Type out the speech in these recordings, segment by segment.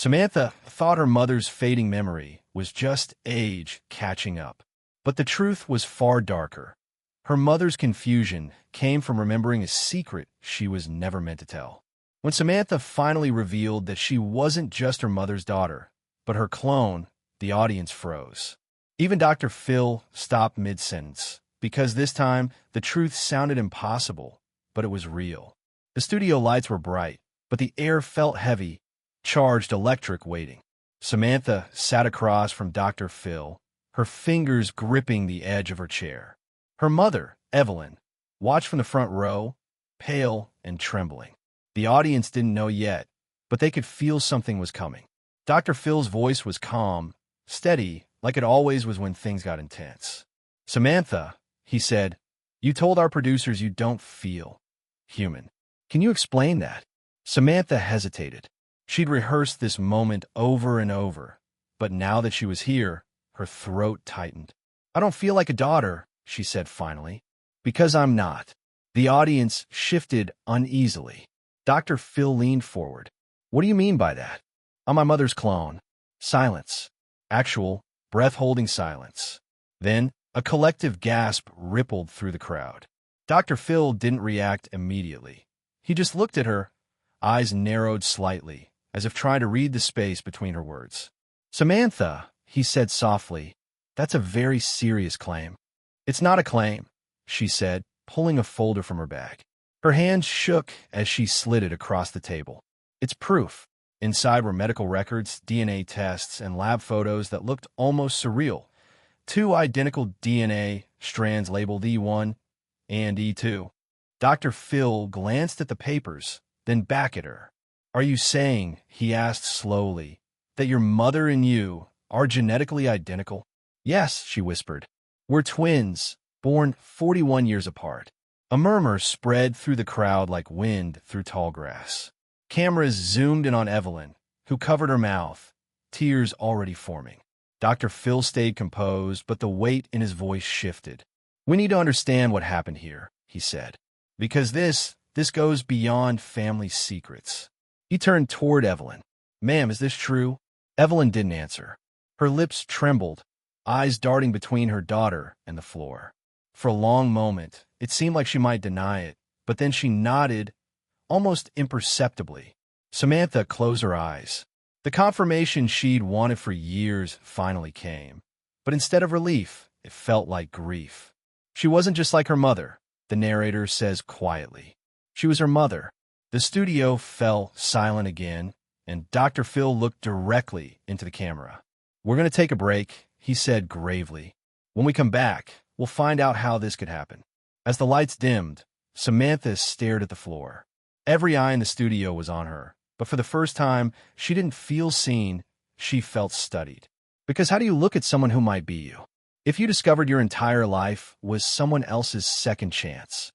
Samantha thought her mother's fading memory was just age catching up. But the truth was far darker. Her mother's confusion came from remembering a secret she was never meant to tell. When Samantha finally revealed that she wasn't just her mother's daughter, but her clone, the audience froze. Even Dr. Phil stopped mid-sentence, because this time the truth sounded impossible, but it was real. The studio lights were bright, but the air felt heavy, charged electric waiting. Samantha sat across from Dr. Phil, her fingers gripping the edge of her chair. Her mother, Evelyn, watched from the front row, pale and trembling. The audience didn't know yet, but they could feel something was coming. Dr. Phil's voice was calm, steady, like it always was when things got intense. "Samantha," he said, "you told our producers you don't feel human. Can you explain that?" Samantha hesitated. She'd rehearsed this moment over and over, but now that she was here, her throat tightened. "I don't feel like a daughter," she said finally. "Because I'm not." The audience shifted uneasily. Dr. Phil leaned forward. "What do you mean by that?" "I'm my mother's clone." Silence. Actual, breath-holding silence. Then, a collective gasp rippled through the crowd. Dr. Phil didn't react immediately. He just looked at her, eyes narrowed slightly, as if trying to read the space between her words. "Samantha," he said softly, "that's a very serious claim." "It's not a claim," she said, pulling a folder from her bag. Her hands shook as she slid it across the table. "It's proof." Inside were medical records, DNA tests, and lab photos that looked almost surreal. 2 identical DNA strands labeled E1 and E2. Dr. Phil glanced at the papers, then back at her. "Are you saying," he asked slowly, "that your mother and you are genetically identical?" "Yes," she whispered. "We're twins, born 41 years apart." A murmur spread through the crowd like wind through tall grass. Cameras zoomed in on Evelyn, who covered her mouth, tears already forming. Dr. Phil stayed composed, but the weight in his voice shifted. "We need to understand what happened here," he said, "because this goes beyond family secrets." He turned toward Evelyn. "Ma'am, is this true?" Evelyn didn't answer. Her lips trembled, eyes darting between her daughter and the floor. For a long moment, it seemed like she might deny it, but then she nodded, almost imperceptibly. Samantha closed her eyes. The confirmation she'd wanted for years finally came. But instead of relief, it felt like grief. She wasn't just like her mother, the narrator says quietly. She was her mother. The studio fell silent again, and Dr. Phil looked directly into the camera. "We're going to take a break," he said gravely. "When we come back, we'll find out how this could happen." As the lights dimmed, Samantha stared at the floor. Every eye in the studio was on her, but for the first time, she didn't feel seen, she felt studied. Because how do you look at someone who might be you? If you discovered your entire life was someone else's second chance,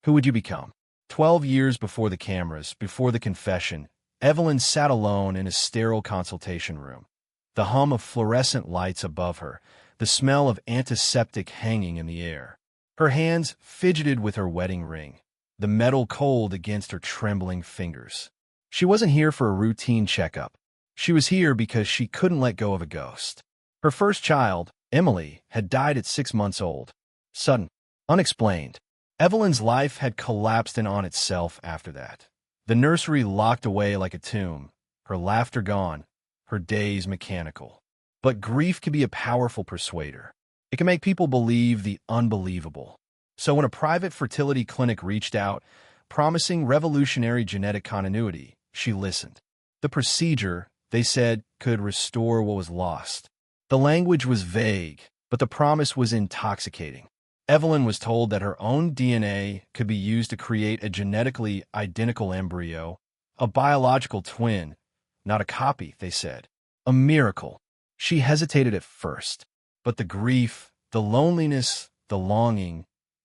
who would you become? 12 years before the cameras, before the confession, Evelyn sat alone in a sterile consultation room. The hum of fluorescent lights above her, the smell of antiseptic hanging in the air. Her hands fidgeted with her wedding ring, the metal cold against her trembling fingers. She wasn't here for a routine checkup. She was here because she couldn't let go of a ghost. Her first child, Emily, had died at 6 months old. Sudden, unexplained. Evelyn's life had collapsed in on itself after that. The nursery locked away like a tomb, her laughter gone, her days mechanical. But grief can be a powerful persuader. It can make people believe the unbelievable. So when a private fertility clinic reached out, promising revolutionary genetic continuity, she listened. The procedure, they said, could restore what was lost. The language was vague, but the promise was intoxicating. Evelyn was told that her own DNA could be used to create a genetically identical embryo, a biological twin, not a copy, they said. A miracle. She hesitated at first, but the grief, the loneliness, the longing,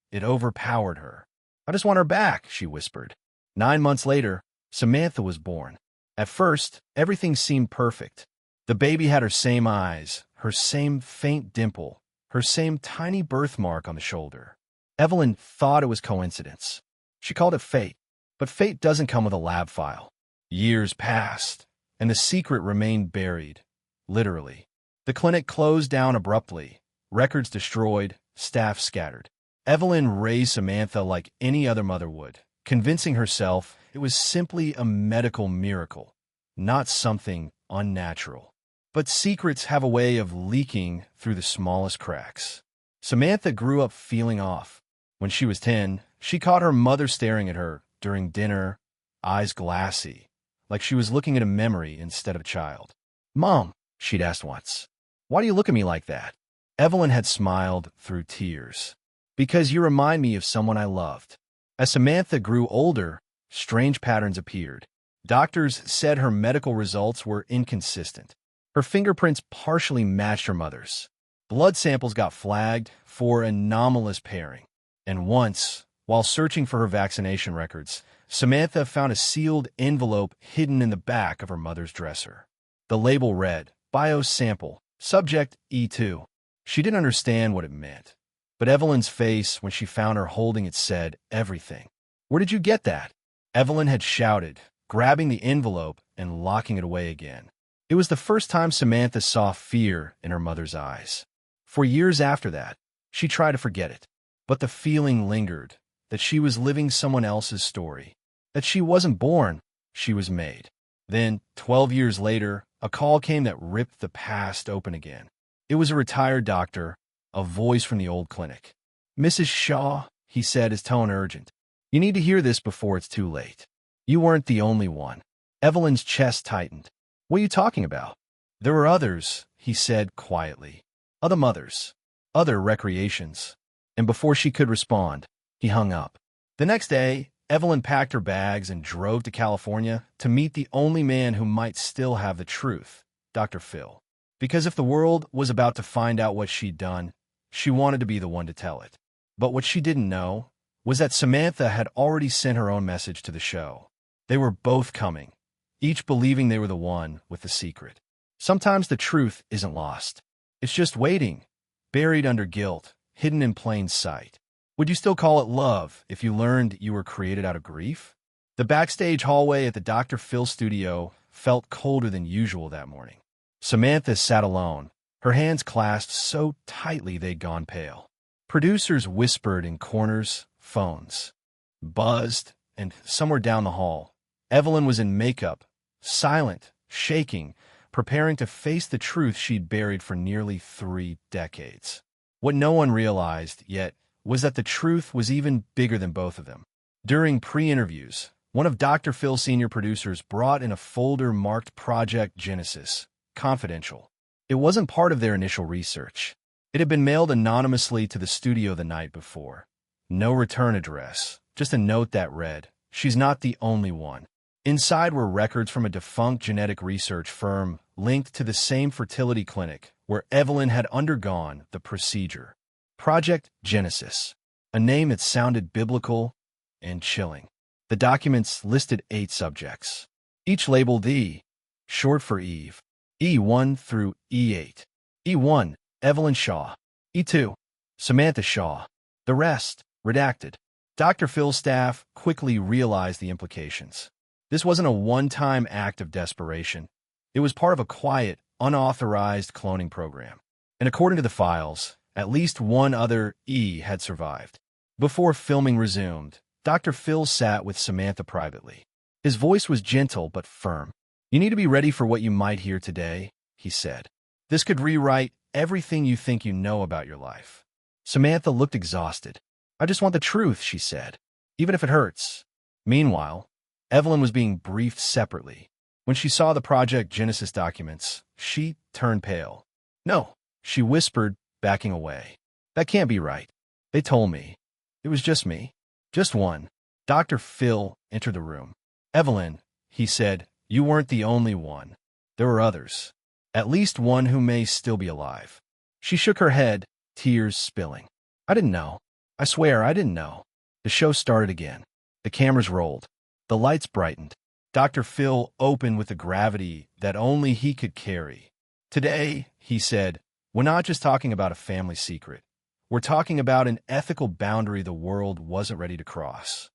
it overpowered her. "I just want her back," she whispered. 9 months later, Samantha was born. At first, everything seemed perfect. The baby had her same eyes, her same faint dimple, her same tiny birthmark on the shoulder. Evelyn thought it was coincidence. She called it fate. But fate doesn't come with a lab file. Years passed, and the secret remained buried, literally. The clinic closed down abruptly, records destroyed, staff scattered. Evelyn raised Samantha like any other mother would, convincing herself it was simply a medical miracle, not something unnatural. But secrets have a way of leaking through the smallest cracks. Samantha grew up feeling off. When she was 10, she caught her mother staring at her during dinner, eyes glassy, like she was looking at a memory instead of a child. "Mom," she'd asked once, "why do you look at me like that?" Evelyn had smiled through tears. "Because you remind me of someone I loved." As Samantha grew older, strange patterns appeared. Doctors said her medical results were inconsistent. Her fingerprints partially matched her mother's. Blood samples got flagged for anomalous pairing. And once, while searching for her vaccination records, Samantha found a sealed envelope hidden in the back of her mother's dresser. The label read, "Biosample, subject E2." She didn't understand what it meant. But Evelyn's face, when she found her holding it, said everything. "Where did you get that?" Evelyn had shouted, grabbing the envelope and locking it away again. It was the first time Samantha saw fear in her mother's eyes. For years after that, she tried to forget it. But the feeling lingered, that she was living someone else's story. That she wasn't born, she was made. Then, 12 years later, a call came that ripped the past open again. It was a retired doctor, a voice from the old clinic. "Mrs. Shaw," he said, his tone urgent. "You need to hear this before it's too late. You weren't the only one." Evelyn's chest tightened. "What are you talking about?" "There were others," he said quietly. "Other mothers. Other recreations." And before she could respond, he hung up. The next day, Evelyn packed her bags and drove to California to meet the only man who might still have the truth, Dr. Phil. Because if the world was about to find out what she'd done, she wanted to be the one to tell it. But what she didn't know was that Samantha had already sent her own message to the show. They were both coming, each believing they were the one with the secret. Sometimes the truth isn't lost. It's just waiting, buried under guilt, hidden in plain sight. Would you still call it love if you learned you were created out of grief? The backstage hallway at the Dr. Phil studio felt colder than usual that morning. Samantha sat alone, her hands clasped so tightly they'd gone pale. Producers whispered in corners, phones buzzed, and somewhere down the hall, Evelyn was in makeup, silent, shaking, preparing to face the truth she'd buried for nearly 3 decades. What no one realized yet was that the truth was even bigger than both of them. During pre-interviews, one of Dr. Phil's senior producers brought in a folder marked Project Genesis, confidential. It wasn't part of their initial research. It had been mailed anonymously to the studio the night before. No return address, just a note that read, "She's not the only one." Inside were records from a defunct genetic research firm linked to the same fertility clinic where Evelyn had undergone the procedure. Project Genesis, a name that sounded biblical and chilling. The documents listed 8 subjects, each labeled E, short for Eve. E1 through E8. E1, Evelyn Shaw. E2, Samantha Shaw. The rest, redacted. Dr. Phil's staff quickly realized the implications. This wasn't a one-time act of desperation. It was part of a quiet, unauthorized cloning program. And according to the files, at least one other E had survived. Before filming resumed, Dr. Phil sat with Samantha privately. His voice was gentle but firm. "You need to be ready for what you might hear today," he said. "This could rewrite everything you think you know about your life." Samantha looked exhausted. "I just want the truth," she said, "even if it hurts." Meanwhile, Evelyn was being briefed separately. When she saw the Project Genesis documents, she turned pale. "No," she whispered, backing away. "That can't be right. They told me. It was just me. Just one." Dr. Phil entered the room. "Evelyn," he said, "you weren't the only one. There were others. At least one who may still be alive." She shook her head, tears spilling. "I didn't know. I swear I didn't know." The show started again. The cameras rolled. The lights brightened. Dr. Phil opened with a gravity that only he could carry. "Today," he said, "we're not just talking about a family secret. We're talking about an ethical boundary the world wasn't ready to cross."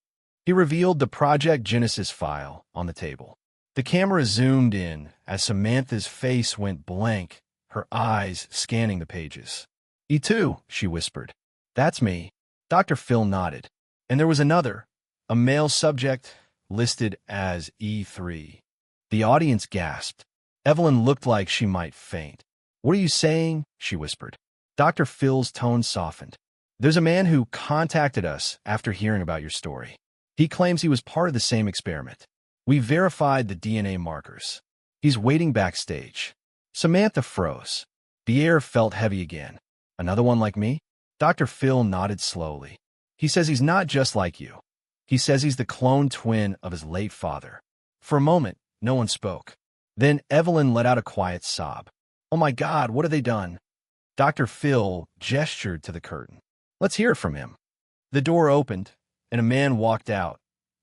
He revealed the Project Genesis file on the table. The camera zoomed in as Samantha's face went blank, her eyes scanning the pages. E2, she whispered. That's me. Dr. Phil nodded. And there was another, a male subject, listed as E3. The audience gasped. Evelyn looked like she might faint. What are you saying? She whispered. Dr. Phil's tone softened. There's a man who contacted us after hearing about your story. He claims he was part of the same experiment. We verified the DNA markers. He's waiting backstage. Samantha froze. The air felt heavy again. Another one like me? Dr. Phil nodded slowly. He says he's not just like you. He says he's the clone twin of his late father. For a moment, no one spoke. Then Evelyn let out a quiet sob. Oh my God, what have they done? Dr. Phil gestured to the curtain. Let's hear it from him. The door opened, and a man walked out,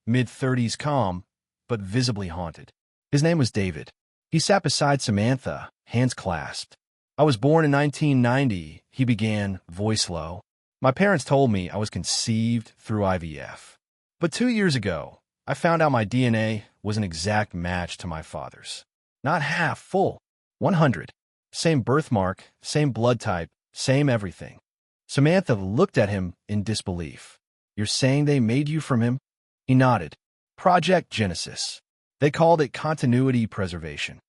mid-30s calm, but visibly haunted. His name was David. He sat beside Samantha, hands clasped. I was born in 1990, he began, voice low. My parents told me I was conceived through IVF. But 2 years ago, I found out my DNA was an exact match to my father's. Not half, full. 100. Same birthmark, same blood type, same everything. Samantha looked at him in disbelief. You're saying they made you from him? He nodded. Project Genesis. They called it continuity preservation.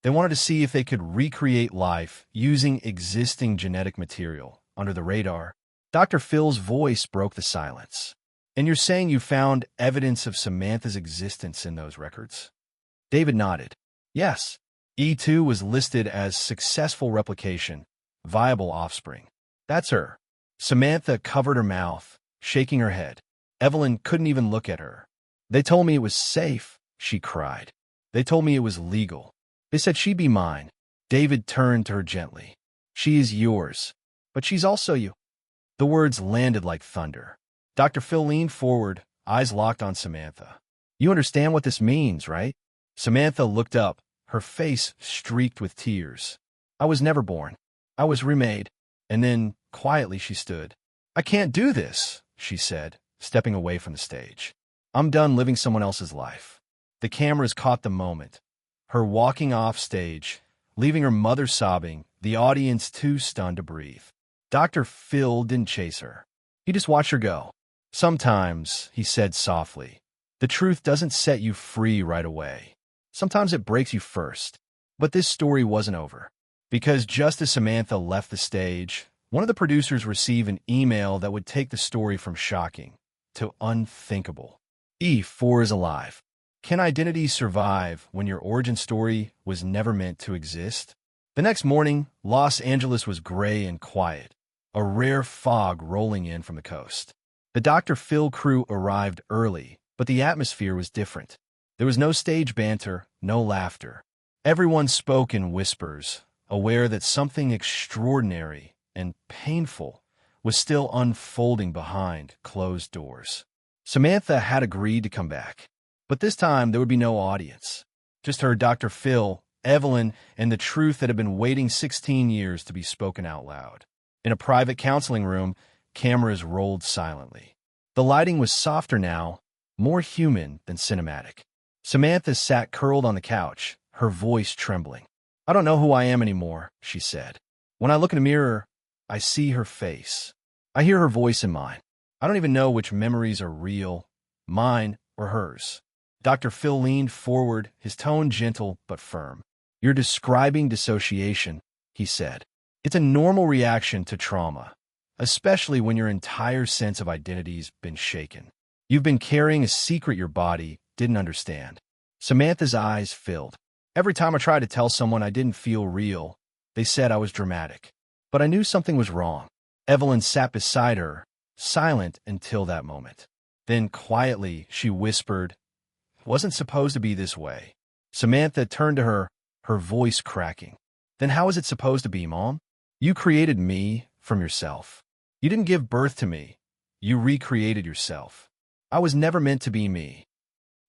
They wanted to see if they could recreate life using existing genetic material under the radar. Dr. Phil's voice broke the silence. And you're saying you found evidence of Samantha's existence in those records? David nodded. Yes. E2 was listed as successful replication, viable offspring. That's her. Samantha covered her mouth, shaking her head. Evelyn couldn't even look at her. They told me it was safe, she cried. They told me it was legal. They said she'd be mine. David turned to her gently. She is yours, but she's also you. The words landed like thunder. Dr. Phil leaned forward, eyes locked on Samantha. You understand what this means, right? Samantha looked up, her face streaked with tears. I was never born. I was remade. And then, quietly, she stood. I can't do this, she said, stepping away from the stage. I'm done living someone else's life. The cameras caught the moment. Her walking off stage, leaving her mother sobbing, the audience too stunned to breathe. Dr. Phil didn't chase her. He just watched her go. Sometimes, he said softly, the truth doesn't set you free right away. Sometimes it breaks you first. But this story wasn't over. Because just as Samantha left the stage, one of the producers received an email that would take the story from shocking to unthinkable. E4 is alive. Can identity survive when your origin story was never meant to exist? The next morning, Los Angeles was gray and quiet, a rare fog rolling in from the coast. The Dr. Phil crew arrived early, but the atmosphere was different. There was no stage banter, no laughter. Everyone spoke in whispers, aware that something extraordinary and painful was still unfolding behind closed doors. Samantha had agreed to come back, but this time there would be no audience. Just her, Dr. Phil, Evelyn, and the truth that had been waiting 16 years to be spoken out loud. In a private counseling room, cameras rolled silently. The lighting was softer now, more human than cinematic. Samantha sat curled on the couch, her voice trembling. I don't know who I am anymore, she said. When I look in a mirror, I see her face. I hear her voice in mine. I don't even know which memories are real, mine or hers. Dr. Phil leaned forward, his tone gentle but firm. You're describing dissociation, he said. It's a normal reaction to trauma, especially when your entire sense of identity's been shaken. You've been carrying a secret your body didn't understand. Samantha's eyes filled. Every time I tried to tell someone I didn't feel real, they said I was dramatic. But I knew something was wrong. Evelyn sat beside her, silent until that moment. Then, quietly, she whispered, "It wasn't supposed to be this way." Samantha turned to her, her voice cracking. Then how is it supposed to be, Mom? You created me from yourself. You didn't give birth to me. You recreated yourself. I was never meant to be me.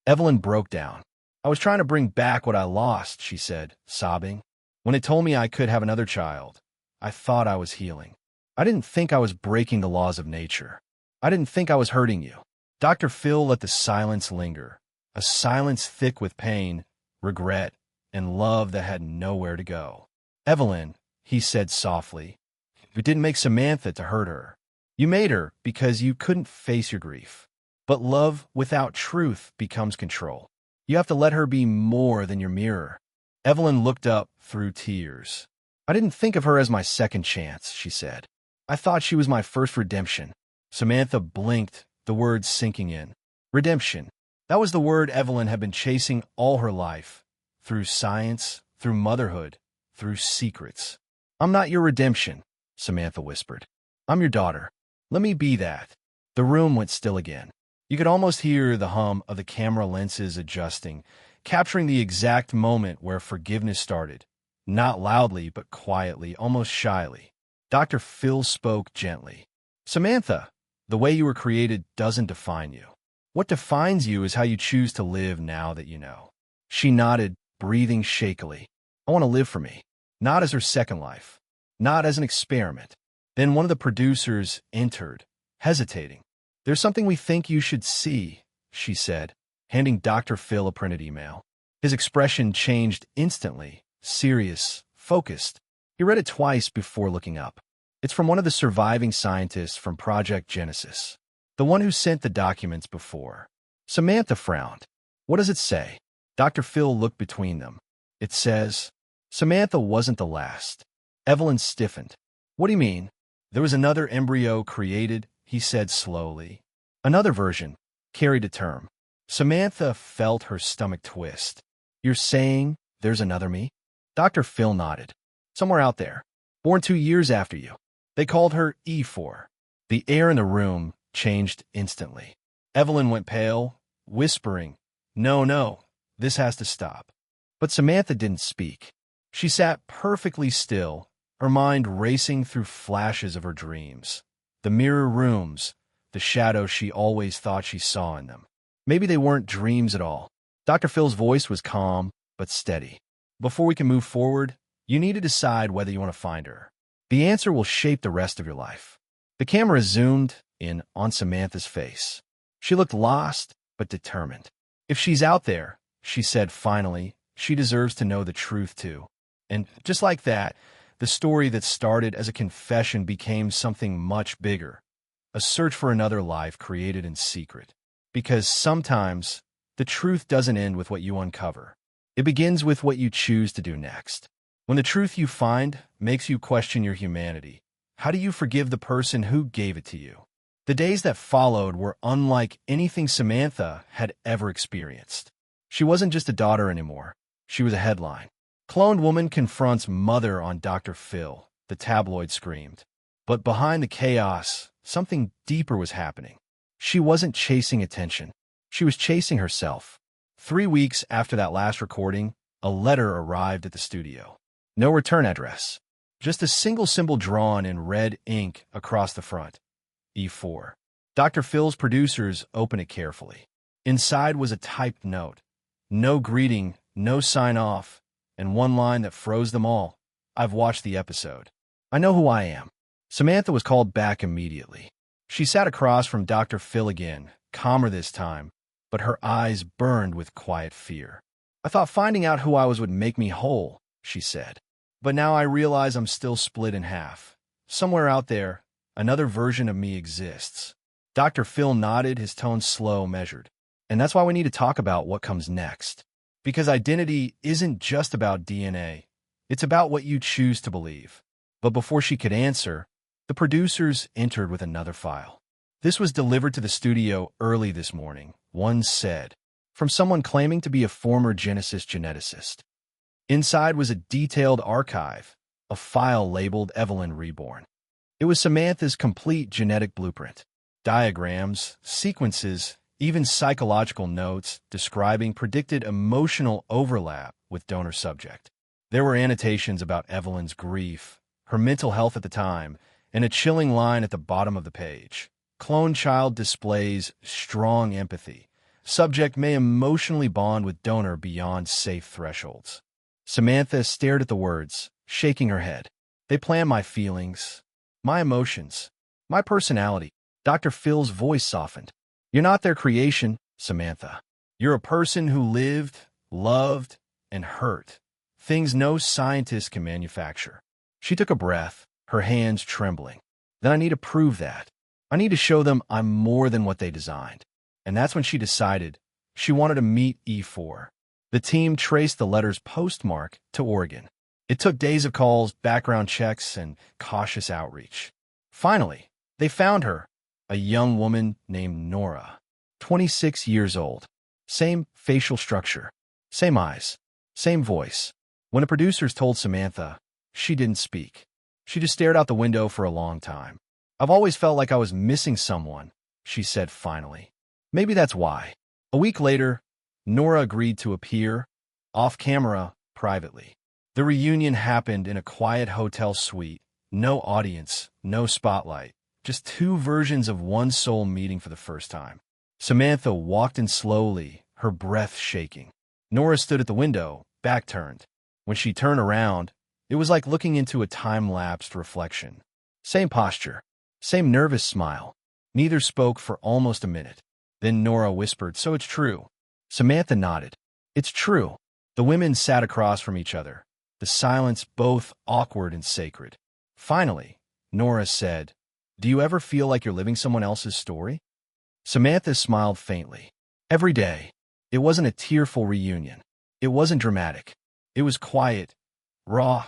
Evelyn broke down. I was trying to bring back what I lost, she said, sobbing. When it told me I could have another child, I thought I was healing. I didn't think I was breaking the laws of nature. I didn't think I was hurting you. Dr. Phil let the silence linger, a silence thick with pain, regret, and love that had nowhere to go. Evelyn, he said softly, you didn't make Samantha to hurt her. You made her because you couldn't face your grief. But love without truth becomes control. You have to let her be more than your mirror. Evelyn looked up through tears. I didn't think of her as my second chance, she said. I thought she was my first redemption. Samantha blinked, the words sinking in. Redemption. That was the word Evelyn had been chasing all her life. Through science, through motherhood, through secrets. I'm not your redemption, Samantha whispered. I'm your daughter. Let me be that. The room went still again. You could almost hear the hum of the camera lenses adjusting, capturing the exact moment where forgiveness started. Not loudly, but quietly, almost shyly. Dr. Phil spoke gently. Samantha, the way you were created doesn't define you. What defines you is how you choose to live now that you know. She nodded, breathing shakily. I want to live for me. Not as her second life. Not as an experiment. Then one of the producers entered, hesitating. There's something we think you should see, she said, handing Dr. Phil a printed email. His expression changed instantly, serious, focused. He read it twice before looking up. It's from one of the surviving scientists from Project Genesis, the one who sent the documents before. Samantha frowned. What does it say? Dr. Phil looked between them. It says, Samantha wasn't the last. Evelyn stiffened. What do you mean? There was another embryo created, he said slowly. Another version, carried a term. Samantha felt her stomach twist. You're saying there's another me? Dr. Phil nodded. Somewhere out there. Born 2 years after you. They called her E4. The air in the room changed instantly. Evelyn went pale, whispering, No, this has to stop. But Samantha didn't speak. She sat perfectly still, her mind racing through flashes of her dreams. The mirror rooms, the shadows she always thought she saw in them. Maybe they weren't dreams at all. Dr. Phil's voice was calm, but steady. Before we can move forward, you need to decide whether you want to find her. The answer will shape the rest of your life. The camera zoomed in on Samantha's face. She looked lost, but determined. If she's out there, she said finally, she deserves to know the truth too. And just like that, the story that started as a confession became something much bigger. A search for another life created in secret. Because sometimes, the truth doesn't end with what you uncover. It begins with what you choose to do next. When the truth you find makes you question your humanity, how do you forgive the person who gave it to you? The days that followed were unlike anything Samantha had ever experienced. She wasn't just a daughter anymore. She was a headline. Cloned woman confronts mother on Dr. Phil, the tabloid screamed. But behind the chaos, something deeper was happening. She wasn't chasing attention. She was chasing herself. 3 weeks after that last recording, a letter arrived at the studio. No return address. Just a single symbol drawn in red ink across the front. E4. Dr. Phil's producers opened it carefully. Inside was a typed note. No greeting, no sign-off, and one line that froze them all. I've watched the episode. I know who I am. Samantha was called back immediately. She sat across from Dr. Phil again, calmer this time, but her eyes burned with quiet fear. I thought finding out who I was would make me whole, she said. But now I realize I'm still split in half. Somewhere out there, another version of me exists. Dr. Phil nodded, his tone slow, measured. And that's why we need to talk about what comes next. Because identity isn't just about DNA. It's about what you choose to believe. But before she could answer, the producers entered with another file. This was delivered to the studio early this morning, one said, from someone claiming to be a former Genesis geneticist. Inside was a detailed archive, a file labeled Evelyn Reborn. It was Samantha's complete genetic blueprint. Diagrams, sequences, even psychological notes describing predicted emotional overlap with donor subject. There were annotations about Evelyn's grief, her mental health at the time, and a chilling line at the bottom of the page. Clone child displays strong empathy. Subject may emotionally bond with donor beyond safe thresholds. Samantha stared at the words, shaking her head. They plan my feelings, my emotions, my personality. Dr. Phil's voice softened. You're not their creation, Samantha. You're a person who lived, loved, and hurt, things no scientist can manufacture. She took a breath, her hands trembling. Then I need to prove that. I need to show them I'm more than what they designed. And that's when she decided she wanted to meet E4. The team traced the letter's postmark to Oregon. It took days of calls, background checks, and cautious outreach. Finally, they found her, a young woman named Nora, 26 years old. Same facial structure, same eyes, same voice. When the producers told Samantha, she didn't speak. She just stared out the window for a long time. I've always felt like I was missing someone, she said finally. Maybe that's why. A week later, Nora agreed to appear, off camera, privately. The reunion happened in a quiet hotel suite. No audience, no spotlight, just two versions of one soul meeting for the first time. Samantha walked in slowly, her breath shaking. Nora stood at the window, back turned. When she turned around, it was like looking into a time-lapsed reflection. Same posture, same nervous smile. Neither spoke for almost a minute. Then Nora whispered, "So it's true." Samantha nodded. "It's true." The women sat across from each other, the silence both awkward and sacred. Finally, Nora said, "Do you ever feel like you're living someone else's story?" Samantha smiled faintly. Every day. It wasn't a tearful reunion. It wasn't dramatic. It was quiet, raw.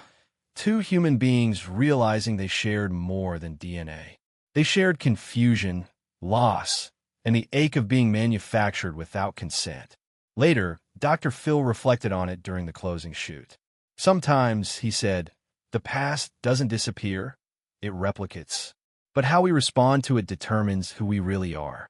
Two human beings realizing they shared more than DNA. They shared confusion, loss, and the ache of being manufactured without consent. Later, Dr. Phil reflected on it during the closing shoot. Sometimes, he said, the past doesn't disappear, it replicates. But how we respond to it determines who we really are.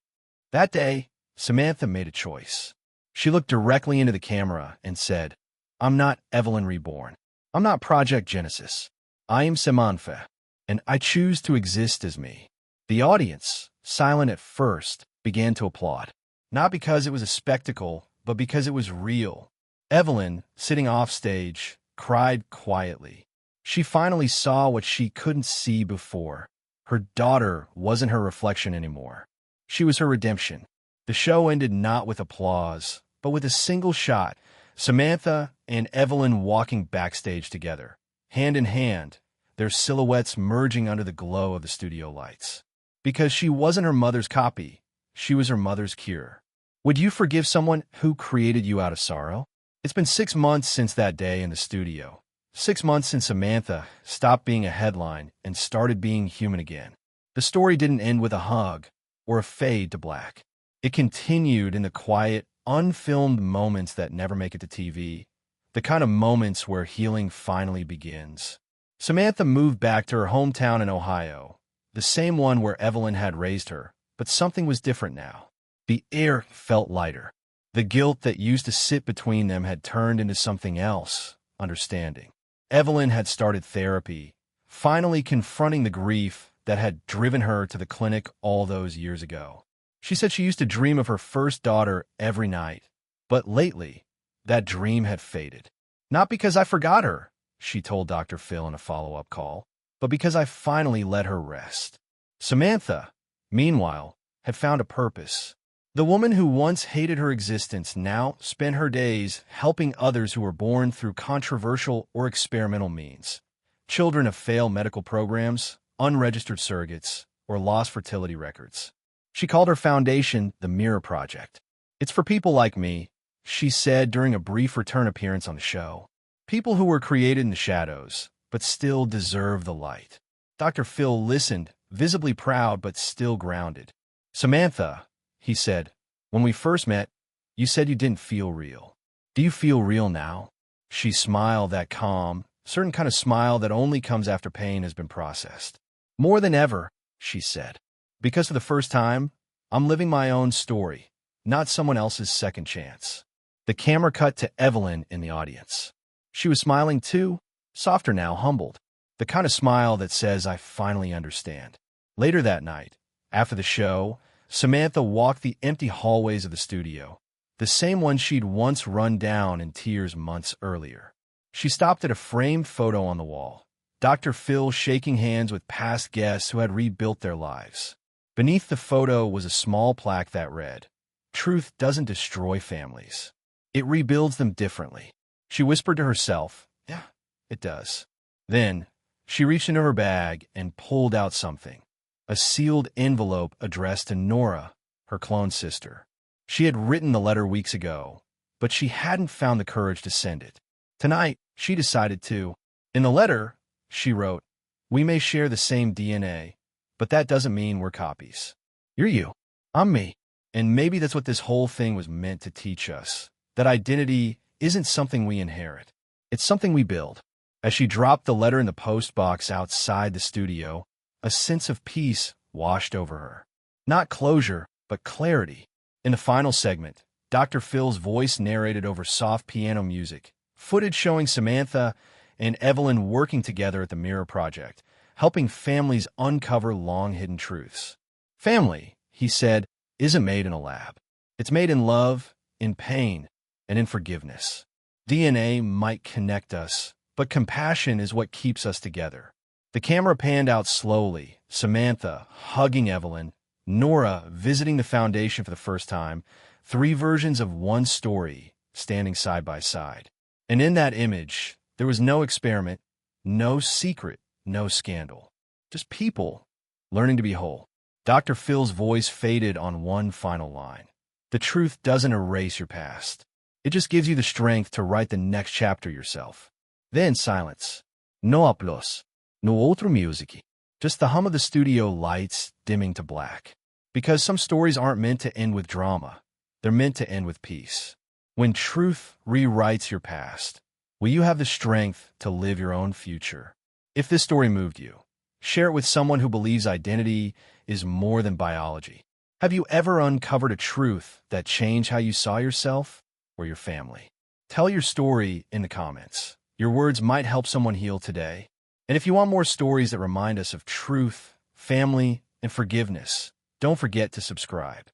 That day, Samantha made a choice. She looked directly into the camera and said, "I'm not Evelyn Reborn. I'm not Project Genesis. I am Samantha, and I choose to exist as me." The audience, silent at first, began to applaud. Not because it was a spectacle, but because it was real. Evelyn, sitting offstage, cried quietly. She finally saw what she couldn't see before. Her daughter wasn't her reflection anymore. She was her redemption. The show ended not with applause, but with a single shot. Samantha and Evelyn walking backstage together, hand in hand, their silhouettes merging under the glow of the studio lights. Because she wasn't her mother's copy, she was her mother's cure. Would you forgive someone who created you out of sorrow? It's been 6 months since that day in the studio. 6 months since Samantha stopped being a headline and started being human again. The story didn't end with a hug or a fade to black. It continued in the quiet, unfilmed moments that never make it to TV, the kind of moments where healing finally begins. Samantha moved back to her hometown in Ohio, the same one where Evelyn had raised her, but something was different now. The air felt lighter. The guilt that used to sit between them had turned into something else, understanding. Evelyn had started therapy, finally confronting the grief that had driven her to the clinic all those years ago. She said she used to dream of her first daughter every night, but lately, that dream had faded. "Not because I forgot her," she told Dr. Phil in a follow-up call, "but because I finally let her rest." Samantha, meanwhile, had found a purpose. The woman who once hated her existence now spent her days helping others who were born through controversial or experimental means. Children of failed medical programs, unregistered surrogates, or lost fertility records. She called her foundation the Mirror Project. "It's for people like me," she said during a brief return appearance on the show. "People who were created in the shadows, but still deserve the light." Dr. Phil listened, visibly proud but still grounded. "Samantha," he said, "when we first met, you said you didn't feel real. Do you feel real now?" She smiled, that calm, certain kind of smile that only comes after pain has been processed. "More than ever," she said. "Because for the first time, I'm living my own story, not someone else's second chance." The camera cut to Evelyn in the audience. She was smiling too, softer now, humbled. The kind of smile that says, "I finally understand." Later that night, after the show, Samantha walked the empty hallways of the studio, the same one she'd once run down in tears months earlier. She stopped at a framed photo on the wall, Dr. Phil shaking hands with past guests who had rebuilt their lives. Beneath the photo was a small plaque that read, "Truth doesn't destroy families. It rebuilds them differently." She whispered to herself, "Yeah, it does." Then, she reached into her bag and pulled out something. A sealed envelope addressed to Nora, her clone sister. She had written the letter weeks ago, but she hadn't found the courage to send it. Tonight, she decided to. In the letter, she wrote, "We may share the same DNA, but that doesn't mean we're copies. You're you. I'm me." And maybe that's what this whole thing was meant to teach us, that identity isn't something we inherit. It's something we build. As she dropped the letter in the post box outside the studio, a sense of peace washed over her. Not closure, but clarity. In the final segment, Dr. Phil's voice narrated over soft piano music, footage showing Samantha and Evelyn working together at the Mirror Project, helping families uncover long-hidden truths. Family, he said, isn't made in a lab. It's made in love, in pain, and in forgiveness. DNA might connect us, but compassion is what keeps us together. The camera panned out slowly, Samantha hugging Evelyn, Nora visiting the foundation for the first time, 3 versions of one story standing side by side. And in that image, there was no experiment, no secret, no scandal. Just people learning to be whole. Dr. Phil's voice faded on one final line. The truth doesn't erase your past. It just gives you the strength to write the next chapter yourself. Then silence. No aplausos. No outro music. Just the hum of the studio lights dimming to black. Because some stories aren't meant to end with drama. They're meant to end with peace. When truth rewrites your past, will you have the strength to live your own future? If this story moved you, share it with someone who believes identity is more than biology. Have you ever uncovered a truth that changed how you saw yourself or your family? Tell your story in the comments. Your words might help someone heal today. And if you want more stories that remind us of truth, family, and forgiveness, don't forget to subscribe.